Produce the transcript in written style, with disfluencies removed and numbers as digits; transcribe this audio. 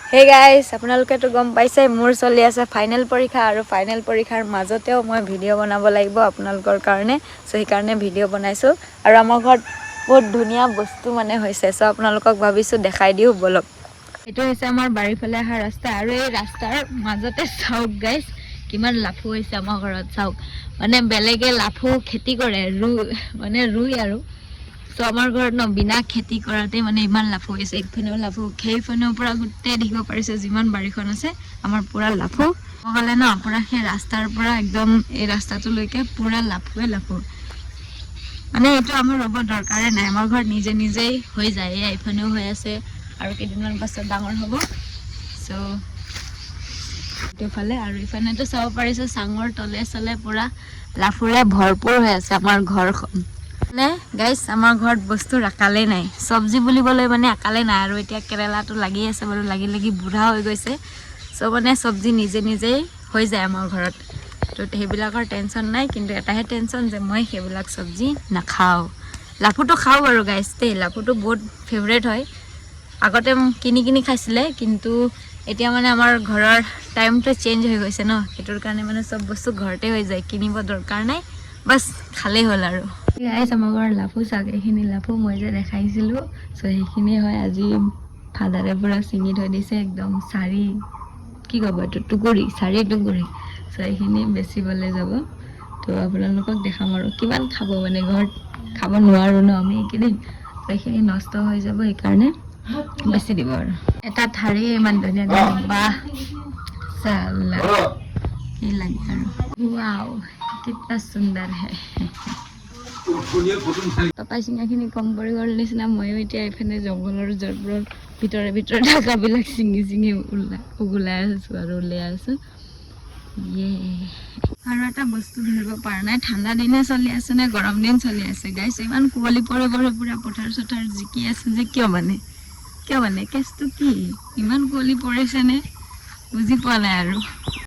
hey guys আপোনালোকেতো গম পাইছে মোৰ চলি আছে ফাইনেল পৰীক্ষা আৰু ফাইনেল পৰীক্ষাৰ মাজতেও মই ভিডিঅ' বনাব লাগিব আপোনালোকৰ কাৰণে সো সেইকাৰণে ভিডিঅ' বনাইছোঁ আৰু আমাৰ ঘৰত বহুত ধুনীয়া বস্তু মানে হৈছে সো আপোনালোকক ভাবিছোঁ দেখাই দিওঁ বলক এইটো হৈছে আমাৰ বাৰীফালে অহা ৰাস্তা আৰু এই ৰাস্তাৰ মাজতে চাওক গাইজ কিমান লাফু হৈছে আমাৰ ঘৰত চাওক মানে বেলেগে লাফু খেতি কৰে ৰুই আৰু সো আমাৰ ঘৰত ন বিনা খেতি কৰাতে মানে ইমান লাফু হৈছে এইফালেও লাফু সেইফালেও পৰা গোটেই দেখিব পাৰিছে যিমান বাৰীখন আছে আমাৰ পুৰা লাফু গ'লে ন পুৰা সেই ৰাস্তাৰ পৰা একদম এই ৰাস্তাটোলৈকে পুৰা লাফুৱে লাফু মানে এইটো আমাৰ ৰ'ব দৰকাৰে নাই আমাৰ ঘৰত নিজে নিজেই হৈ যায় এইফালেও হৈ আছে আৰু কেইদিনমান পাছত ডাঙৰ হ'ব সো এইফালে আৰু ইফালেতো চাব পাৰিছে চাঙৰ তলে চলে পুৰা লাফুৰে ভৰপূৰ হৈ আছে আমাৰ ঘৰখন মানে গাইজ আমাৰ ঘৰত বস্তু ৰাখালে নাই চব্জি বুলিবলৈ মানে আকালে নাই আৰু এতিয়া কেৰেলাটো লাগি আছে বাৰু লাগি লাগি বুঢ়া হৈ গৈছে সো মানে চব্জি নিজে নিজেই হৈ যায় আমাৰ ঘৰত তো সেইবিলাকৰ টেনশ্যন নাই কিন্তু এটাহে টেনশ্যন যে মই সেইবিলাক চব্জি নাখাওঁ লাফুটো খাওঁ বাৰু গাইজ দেই লাফুটো বহুত ফেভৰেট হয় আগতে কিনি কিনি খাইছিলে কিন্তু এতিয়া মানে আমাৰ ঘৰৰ টাইমটো চেঞ্জ হৈ গৈছে ন সেইটোৰ কাৰণে মানে চব বস্তু ঘৰতে হৈ যায় কিনিব দৰকাৰ নাই বাছ খালেই হ'ল আৰু গাইজ আমাৰ ঘৰৰ লাফু চাওক এইখিনি লাফু মই যে দেখাইছিলোঁ চ' সেইখিনি হয় আজি ফাদাৰে পুৰা ছিঙি থৈ দিছে একদম কি ক'ব এইটো চাৰি টুকুৰি চ' এইখিনি বেচিবলৈ যাব তো আপোনালোকক দেখাম আৰু কিমান খাব মানে ঘৰত খাব নোৱাৰোঁ ন আমি এইকেইদিন এইখিনি নষ্ট হৈ যাব সেইকাৰণে বেছি দিব আৰু এটা ঠাৰি ইমান ধুনীয়া ধুনীয়া বাহ চাল্লা কি লাগে আৰু ৱাও কিতনা সুন্দৰ হে পাপাই চিঙাখিনি কম পৰি গ'ল নিচিনা ময়ো এতিয়া এইফালে জংঘলৰ জৰবোৰৰ ভিতৰে থকাবিলাক চিঙি উগুলাই আছোঁ আৰু উলিয়াই আছোঁ আৰু এটা বস্তু ধৰিব পৰা নাই ঠাণ্ডা দিনে চলি আছে নে গৰম দিন চলি আছে গাইছ ইমান কুঁৱলী পৰে পুৰা পথাৰ চথাৰ জিকি আছে যে কিয় মানে কেছটো কি ইমান কুঁৱলী পৰিছে নে বুজি পোৱা নাই আৰু